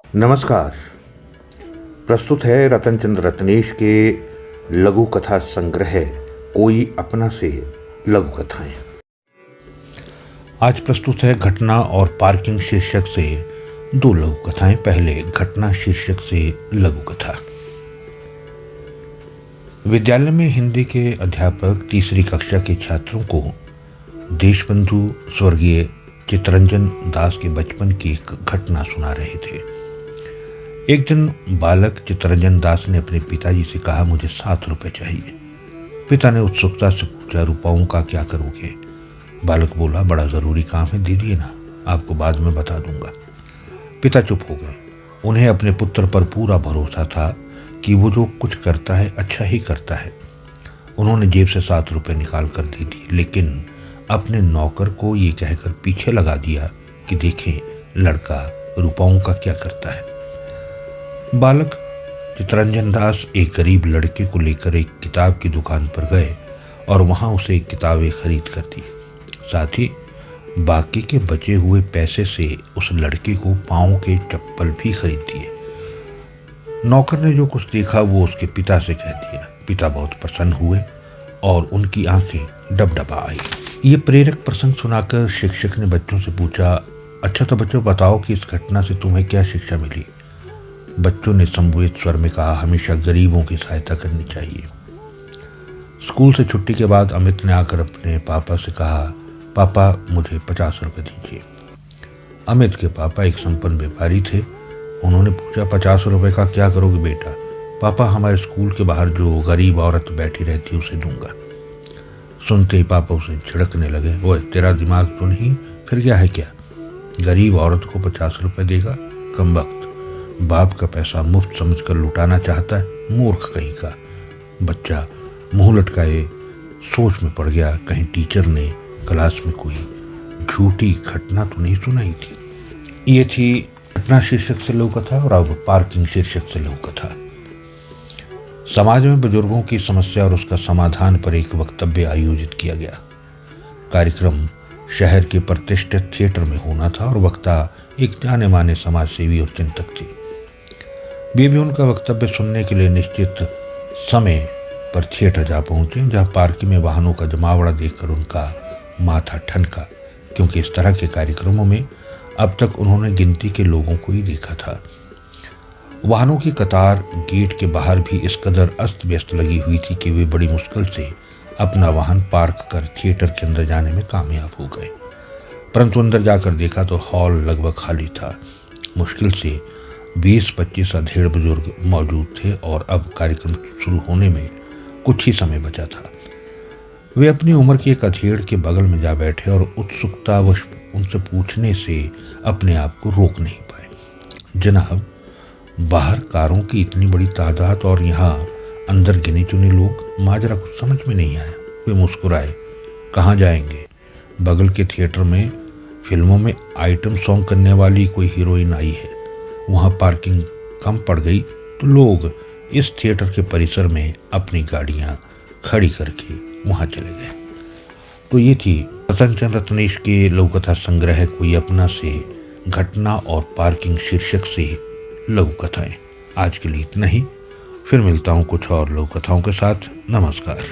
नमस्कार। प्रस्तुत है रतनचंद्र रत्नेश के लघु कथा संग्रह कोई अपना से लघु कथाएं। आज प्रस्तुत है घटना और पार्किंग शीर्षक से दो लघु कथाएं। पहले घटना शीर्षक से लघु कथा। विद्यालय में हिंदी के अध्यापक तीसरी कक्षा के छात्रों को देशबंधु स्वर्गीय चित्तरंजन दास के बचपन की एक घटना सुना रहे थे। एक दिन बालक चित्तरंजन दास ने अपने पिताजी से कहा, मुझे 7 रुपए चाहिए। पिता ने उत्सुकता से पूछा, रुपयों का क्या करोगे? बालक बोला, बड़ा ज़रूरी काम है, दीजिए ना, आपको बाद में बता दूंगा। पिता चुप हो गए। उन्हें अपने पुत्र पर पूरा भरोसा था कि वो जो कुछ करता है अच्छा ही करता है। उन्होंने जेब से 7 रुपये निकाल कर दे दिए, लेकिन अपने नौकर को ये कहकर पीछे लगा दिया कि देखें लड़का रुपयों का क्या करता है। बालक चित्तरंजन दास एक गरीब लड़के को लेकर एक किताब की दुकान पर गए और वहां उसे किताबें खरीद कर दी। साथ ही बाकी के बचे हुए पैसे से उस लड़के को पाँव के चप्पल भी खरीद दिए। नौकर ने जो कुछ देखा वो उसके पिता से कह दिया। पिता बहुत प्रसन्न हुए और उनकी आंखें डबडबा आई। ये प्रेरक प्रसंग सुनाकर शिक्षक ने बच्चों से पूछा, अच्छा तो बच्चों बताओ कि इस घटना से तुम्हें क्या शिक्षा मिली? बच्चों ने संबोधित स्वर में कहा, हमेशा गरीबों की सहायता करनी चाहिए। स्कूल से छुट्टी के बाद अमित ने आकर अपने पापा से कहा, पापा मुझे 50 रुपये दीजिए। अमित के पापा एक संपन्न व्यापारी थे। उन्होंने पूछा, 50 रुपये का क्या करोगे बेटा? पापा हमारे स्कूल के बाहर जो गरीब औरत बैठी रहती है उसे दूंगा। सुनते ही पापा उसे झिड़कने लगे, वो तेरा दिमाग तो नहीं, फिर क्या है क्या? गरीब औरत को 50 रुपये देगा? कमबख्त, बाप का पैसा मुफ्त समझकर लुटाना चाहता है, मूर्ख कहीं का। बच्चा मुंह लटकाए सोच में पड़ गया, कहीं टीचर ने क्लास में कोई झूठी घटना तो नहीं सुनाई थी। ये थी घटना शीर्षक से लघु कथा और अब पार्किंग शीर्षक से लघु कथा। समाज में बुजुर्गों की समस्या और उसका समाधान पर एक वक्तव्य आयोजित किया गया। कार्यक्रम शहर के प्रतिष्ठित थिएटर में होना था और वक्ता एक जाने माने समाज सेवी और चिंतक थे। वे भी उनका वक्तव्य सुनने के लिए निश्चित समय पर थिएटर जा पहुंचे, जहां पार्किंग में वाहनों का जमावड़ा देखकर उनका माथा ठनका, क्योंकि इस तरह के कार्यक्रमों में अब तक उन्होंने गिनती के लोगों को ही देखा था। वाहनों की कतार गेट के बाहर भी इस कदर अस्त व्यस्त लगी हुई थी कि वे बड़ी मुश्किल से अपना वाहन पार्क कर थिएटर के अंदर जाने में कामयाब हो गए। परंतु अंदर जाकर देखा तो हॉल लगभग खाली था। मुश्किल से 20-25 अधेड़ बुजुर्ग मौजूद थे और अब कार्यक्रम शुरू होने में कुछ ही समय बचा था। वे अपनी उम्र की एक अधेड़ के बगल में जा बैठे और उत्सुकतावश उनसे पूछने से अपने आप को रोक नहीं पाए, जनाब बाहर कारों की इतनी बड़ी तादाद और यहाँ अंदर गिने चुने लोग, माजरा कुछ समझ में नहीं आया। वे मुस्कुराए, कहाँ जाएंगे? बगल के थिएटर में फिल्मों में आइटम सॉन्ग करने वाली कोई हीरोइन आई है। वहाँ पार्किंग कम पड़ गई तो लोग इस थिएटर के परिसर में अपनी गाड़ियाँ खड़ी करके वहाँ चले गए। तो ये थी रतनचंद्र रत्नेश के लघु कथा संग्रह कोई अपना से घटना और पार्किंग शीर्षक से लघु कथाएं। आज के लिए इतना ही, फिर मिलता हूँ कुछ और लघु कथाओं के साथ। नमस्कार।